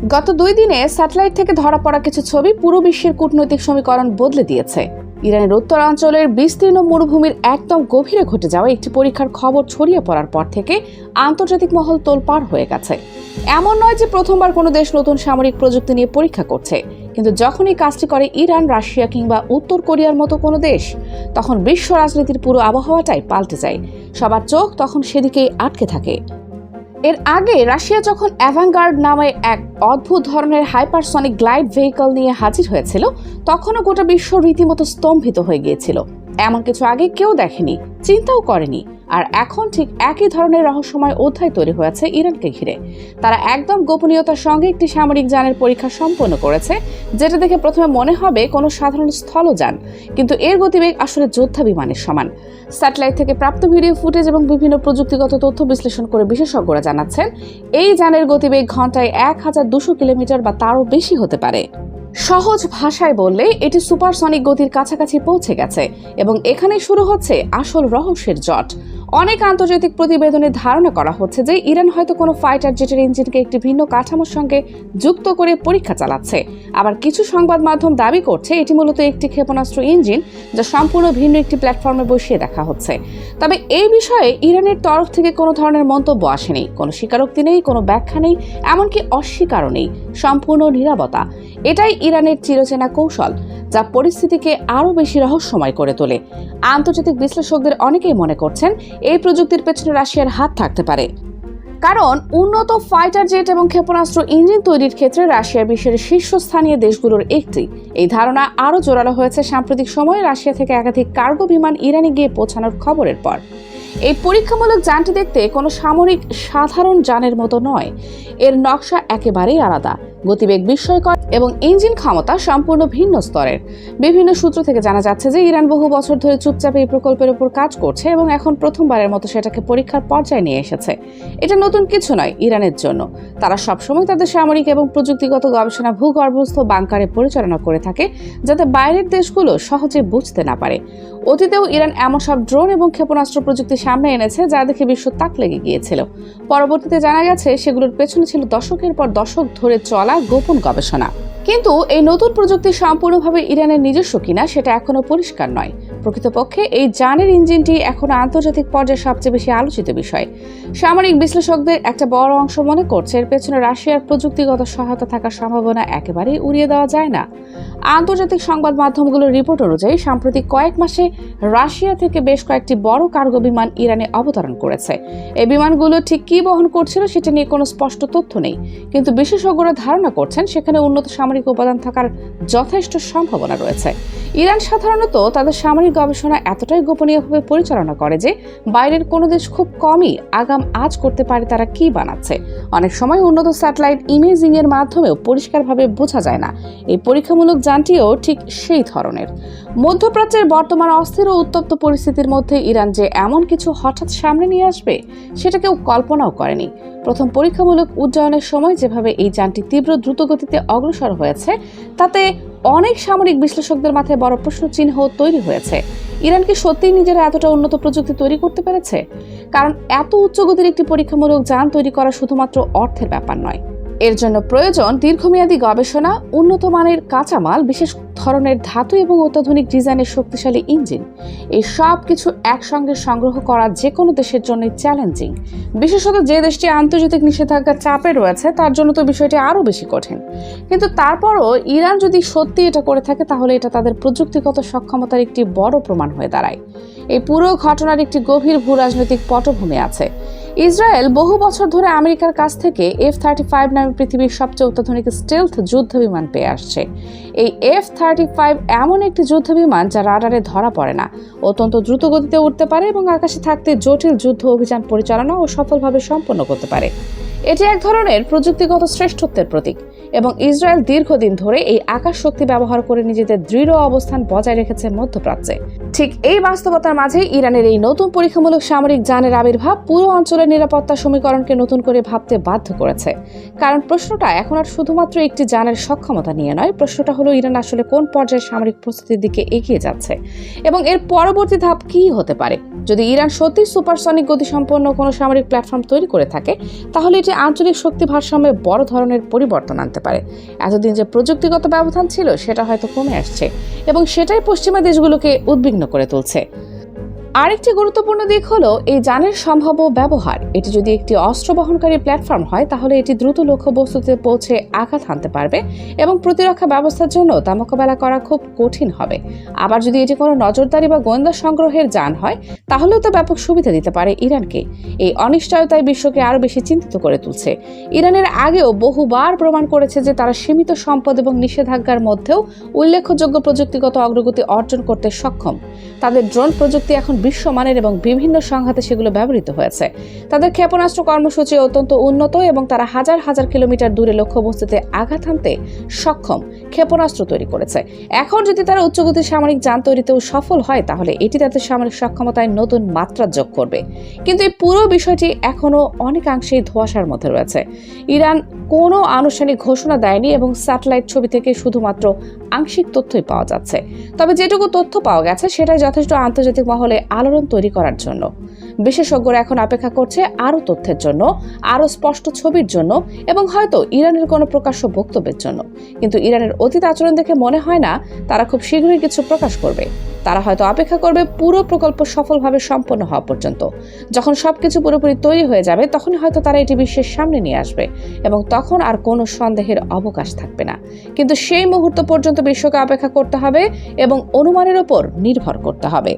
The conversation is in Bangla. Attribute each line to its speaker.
Speaker 1: গত 2 দিনে স্যাটেলাইট থেকে ধরা পড়া কিছু ছবি পুরো বিশ্বের কূটনৈতিক সমীকরণ বদলে দিয়েছে। ইরানের উত্তরাঞ্চলের বিস্তীর্ণ মরুভূমির একদম গভীরে ঘটে যাওয়া একটি পরীক্ষার খবর ছড়িয়ে পড়ার পর থেকে আন্তর্জাতিক মহল তোলপাড় হয়ে গেছে। এমন নয় যে প্রথমবার কোনো দেশ নতুন সামরিক প্রযুক্তি নিয়ে পরীক্ষা করছে, কিন্তু যখনই কাজটি করে ইরান, রাশিয়া কিংবা উত্তর কোরিয়ার মতো কোনো দেশ, তখন বিশ্ব রাজনীতির পুরো আবহাওয়াটাই পাল্টে যায়। সবার চোখ তখন সেদিকেই আটকে থাকে। এর আগে রাশিয়া যখন অ্যাভাঙ্গার্ড নামে এক অদ্ভুত ধরনের হাইপারসনিক গ্লাইড ভেহিকল নিয়ে হাজির হয়েছিল, তখনও গোটা বিশ্ব রীতিমতো স্তম্ভিত হয়ে গিয়েছিল। এমন কিছু আগে কেউ দেখেনি, চিন্তাও করেনি। আর এখন ঠিক একই ধরনের রহস্যময় অধ্যায় তৈরি হয়েছে ইরানকে ঘিরে। তারা একদম গোপনীয়তার সঙ্গে একটি সামরিক যানের পরীক্ষা সম্পন্ন করেছে, যেটা দেখে প্রথমে মনে হবে কোনো সাধারণ স্থলযান, কিন্তু এর গতিবেগ আসলে যোদ্ধা বিমানের সমান। স্যাটেলাইট থেকে প্রাপ্ত ভিডিও ফুটেজ এবং বিভিন্ন প্রযুক্তিগত তথ্য বিশ্লেষণ করে বিশেষজ্ঞরা জানাচ্ছেন, এই যানের গতিবেগ ঘন্টায় 1200 কিলোমিটার বা তারও বেশি হতে পারে। সহজ ভাষায় বললে এটি সুপারসনিক গতির কাছাকাছি পৌঁছে গেছে, এবং এখানেই শুরু হচ্ছে আসল রহস্যের জট। অনেক আন্তর্জাতিক প্রতিবেদনে ধারণা করা হচ্ছে যে ইরান হয়তো কোনো ফাইটার জেটের ইঞ্জিনকে একটি ভিন্ন কাঠামোর সঙ্গে যুক্ত করে পরীক্ষা চালাচ্ছে। আবার কিছু সংবাদ মাধ্যম দাবি করছে এটি মূলত একটি ক্ষেপণাস্ত্র ইঞ্জিন, যা সম্পূর্ণ ভিন্ন একটি প্ল্যাটফর্মে বসিয়ে দেখা হচ্ছে। তবে এই বিষয়ে ইরানের তরফ থেকে কোনো ধরনের মন্তব্য আসেনি, কোনো স্বীকারোক্তি নেই, কোনো ব্যাখ্যা নেই, এমনকি অস্বীকারও নেই। সম্পূর্ণ নীরবতা। এটাই ইরানের চিরচেনা কৌশল, যা পরিস্থিতিকে আরও বেশি রহস্যময় করে তোলে। আন্তর্জাতিক বিশ্লেষকদের অনেকেই মনে করছেন এই প্রযুক্তির পেছনে রাশিয়ার হাত থাকতে পারে, কারণ উন্নত ফাইটার জেট এবং ক্ষেপণাস্ত্র ইঞ্জিন তৈরির ক্ষেত্রে রাশিয়া বিশ্বের শীর্ষস্থানীয় দেশগুলোর একটি। এই ধারণা আরও জোরালো হয়েছে সাম্প্রতিক সময়ে রাশিয়া থেকে একাধিক কার্গো বিমান ইরানে গিয়ে পৌঁছানোর খবরের পর। এই পরীক্ষামূলক যানটি দেখতে কোনো সামরিক সাধারণ যানের মতো নয়। এর নকশা একেবারেই আলাদা, গতিবেগ বিস্ময়কর এবং ইঞ্জিন ক্ষমতা সম্পূর্ণ ভিন্ন স্তরের। বিভিন্ন সূত্র থেকে জানা যাচ্ছে যে ইরান বহু বছর ধরে চুপচাপ এই প্রকল্পের উপর কাজ করছে এবং এখন প্রথমবারের মতো সেটাকে পরীক্ষার পর্যায়ে নিয়ে এসেছে। এটা নতুন কিছু নয় ইরানের জন্য। তারা সবসময় তাদের সামরিক এবং প্রযুক্তিগত গবেষণা ভূগর্ভস্থ বাংকারে পরিচালনা করে থাকে, যাতে বাইরের দেশগুলো সহজে বুঝতে না পারে। অতীতেও ইরান এমন সব ড্রোন এবং ক্ষেপণাস্ত্র প্রযুক্তি সামনে এনেছে যা দেখে বিশ্ব তাক লেগে গিয়েছিল। পরবর্তীতে জানা গেছে সেগুলোর পেছনে ছিল দশকের পর দশক ধরে চলা গোপন গবেষণা। কিন্তু এই নতুন প্রযুক্তি সম্পূর্ণভাবে ইরানের নিজস্ব কিনা সেটা এখনো পরিষ্কার নয়। প্রকৃতপক্ষে এই যানের ইঞ্জিনটি এখনো আন্তর্জাতিক পর্যায়ে সবচেয়ে বেশি আলোচিত বিষয়। সামরিক বিশ্লেষকদের একটা বড় অংশ মনে করছে এর পেছনে রাশিয়ার প্রযুক্তিগত সহায়তা থাকার সম্ভাবনা একেবারেই উড়িয়ে দেওয়া যায় না। আন্তর্জাতিক সংবাদ মাধ্যমগুলোর রিপোর্ট অনুযায়ী সাম্প্রতিক কয়েক মাসে রাশিয়া থেকে বেশ কয়েকটি বড় কার্গো বিমান ইরানে অবতরণ করেছে। এই বিমানগুলো ঠিক কী বহন করছিল সেটা নিয়ে কোনো স্পষ্ট তথ্য নেই, কিন্তু বিশেষজ্ঞরা ধারণা করছেন সেখানে উন্নত সামরিক উপাদান থাকার যথেষ্ট সম্ভাবনা রয়েছে। ইরান সাধারণত তাদের সামরিক গবেষণা এতটাই গোপনীয়ভাবে পরিচালনা করে যে বাইরের কোনো দেশ খুব কমই আগাম আজ করতে পারে তারা কি বানাচ্ছে। অনেক সময় উন্নত স্যাটেলাইট ইমেজিং এর মাধ্যমেও পরিষ্কারভাবে বোঝা যায় না। এই পরীক্ষামূলক যানটিও ঠিক সেই ধরনের। মধ্যপ্রাচ্যের বর্তমান অস্থির ও উত্তপ্ত পরিস্থিতির মধ্যে ইরান যে এমন কিছু হঠাৎ সামনে নিয়ে আসবে সেটা কেউ কল্পনাও করেনি। প্রথম পরীক্ষামূলক উড্ডয়নের সময় যেভাবে এই যানটি তীব্র দ্রুতগতিতে অগ্রসর হয়েছে, তাতে অনেক সামরিক বিশ্লেষকদের মাথায় বড় প্রশ্ন চিহ্ন তৈরি হয়েছে। ইরান কি সত্যিই নিজেরা এতটা উন্নত প্রযুক্তি তৈরি করতে পেরেছে? কারণ এত উচ্চগতির একটি পরীক্ষামূলক যান তৈরি করা শুধুমাত্র অর্থের ব্যাপার নয়। এর জন্য প্রয়োজন দীর্ঘমেয়াদী গবেষণা, উন্নত মানের কাঁচামাল, বিশেষ ধরনের ধাতু এবং অত্যাধুনিক ডিজাইনের শক্তিশালী ইঞ্জিন। এই সব কিছু একসঙ্গে সংগ্রহ করা যে কোনো দেশের জন্যই চ্যালেঞ্জিং। বিশেষত যে দেশটি আন্তর্জাতিক নিষেধাজ্ঞার চাপে রয়েছে তার জন্য তো বিষয়টি আরও বেশি কঠিন। কিন্তু তারপরও ইরান যদি সত্যি এটা করে থাকে, তাহলে এটা তাদের প্রযুক্তিগত সক্ষমতার একটি বড় প্রমাণ হয়ে দাঁড়ায়। এই পুরো ঘটনার একটি গভীর ভূরাজনৈতিক পটভূমি আছে। ইসরায়েল বহু বছর ধরে আমেরিকার কাছ থেকে F-35 নামে পৃথিবীর সবচেয়ে অত্যাধুনিক স্টেলথ যুদ্ধবিমান পেয়ে আসছে। এই F-35 এমন একটি যুদ্ধবিমান যা রাডারে ধরা পড়ে না, অত্যন্ত দ্রুত গতিতে উঠতে পারে এবং আকাশে থাকতে জটিল যুদ্ধ অভিযান পরিচালনা ও সফলভাবে সম্পন্ন করতে পারে। এটি এক ধরনের প্রযুক্তিগত শ্রেষ্ঠত্বের প্রতীক, এবং ইসরায়েল দীর্ঘদিন ধরে এই আকাশ শক্তি ব্যবহার করে নিজেদের দৃঢ় অবস্থান বজায় রেখেছে মধ্যপ্রাচ্যে। ঠিক এই বাস্তবতার মাঝে ইরানের এই নতুন পরীক্ষামূলক সামরিক যানের আবির্ভাব পুরো অঞ্চলের নিরাপত্তা সমীকরণকে নতুন করে ভাবতে বাধ্য করেছে। কারণ প্রশ্নটা এখন আর শুধুমাত্র একটি যানের সক্ষমতা নিয়ে নয়, প্রশ্নটা হলো ইরান আসলে কোন পর্যায়ে সামরিক প্রস্তুতির দিকে এগিয়ে যাচ্ছে এবং এর পরবর্তী ধাপ কী হতে পারে। যদি ইরান সত্যি সুপারসনিক গতিসম্পন্ন কোনো সামরিক প্ল্যাটফর্ম তৈরি করে থাকে, তাহলে এটি আঞ্চলিক শক্তি ভারসাম্যে বড় ধরনের পরিবর্তন আনতে পারে। এতদিন যে প্রযুক্তিগত ব্যবধান ছিল সেটা হয়তো কমে আসছে, এবং সেটাই পশ্চিমা দেশগুলোকে উদ্বিগ্ন করে তুলছে। আরেকটি গুরুত্বপূর্ণ দিক হলো এই যানের সম্ভাব্য ব্যবহার। এটি যদি একটি অস্ত্র বহনকারী প্ল্যাটফর্ম হয়, তাহলে এটি দ্রুত লক্ষ্যবস্তুতে পৌঁছে আঘাত হানতে পারবে এবং প্রতিরক্ষা ব্যবস্থার জন্য তা মোকাবেলা করা খুব কঠিন হবে। আবার যদি এটি কোনো নজরদারি বা গোয়েন্দা সংগ্রহের যান হয়, তাহলেও তো ব্যাপক সুবিধা দিতে পারে ইরানকে। এই অনিশ্চয়তায় বিশ্বকে আরও বেশি চিন্তিত করে তুলছে। ইরানের আগেও বহুবার প্রমাণ করেছে যে তারা সীমিত সম্পদ এবং নিষেধাজ্ঞার মধ্যেও উল্লেখযোগ্য প্রযুক্তিগত অগ্রগতি অর্জন করতে সক্ষম। তাদের ড্রোন প্রযুক্তি এখন বিশ্বমানের এবং বিভিন্ন সংঘাতে সেগুলো ব্যবহৃত হয়েছে। তাদের ক্ষেপণাস্ত্র কর্মসূচি অত্যন্ত উন্নত এবং তারা হাজার হাজার কিলোমিটার দূরে লক্ষ্যবস্তুতে আঘাত হানতে সক্ষম ক্ষেপণাস্ত্র তৈরি করেছে। এখন যদি তারা উচ্চগতির সামরিক যান তৈরিতেও সফল হয়, তাহলে এটি তাদের সামরিক সক্ষমতায় নতুন মাত্রা যোগ করবে। কিন্তু এই পুরো বিষয়টি এখনো অনেকাংশেই ধোঁয়াশার মধ্যে রয়েছে। ইরান কোনো আনুষ্ঠানিক ঘোষণা দেয়নি এবং স্যাটেলাইট ছবি থেকে শুধুমাত্র আংশিক তথ্যই পাওয়া যাচ্ছে। তবে যেটুকু তথ্য পাওয়া গেছে সেটাই যথেষ্ট আন্তর্জাতিক মহলে আলোড়ন তৈরি করার জন্য। বিশেষজ্ঞরা এখন অপেক্ষা করছে আরও তথ্যের জন্য, আরও স্পষ্ট ছবির জন্য এবং হয়তো ইরানের কোনো প্রকাশ্য বক্তব্যের জন্য। কিন্তু ইরানের অতীত আচরণ দেখে মনে হয় না তারা খুব শীঘ্রই কিছু প্রকাশ করবে। তারা হয়তো অপেক্ষা করবে পুরো প্রকল্প সফলভাবে সম্পন্ন হওয়া পর্যন্ত। যখন সবকিছু পুরোপুরি তৈরি হয়ে যাবে, তখনই হয়তো তারা এটি বিশ্বের সামনে নিয়ে আসবে এবং তখন আর কোনো সন্দেহের অবকাশ থাকবে না। কিন্তু সেই মুহূর্ত পর্যন্ত বিশ্বকে অপেক্ষা করতে হবে এবং অনুমানের উপর নির্ভর করতে হবে।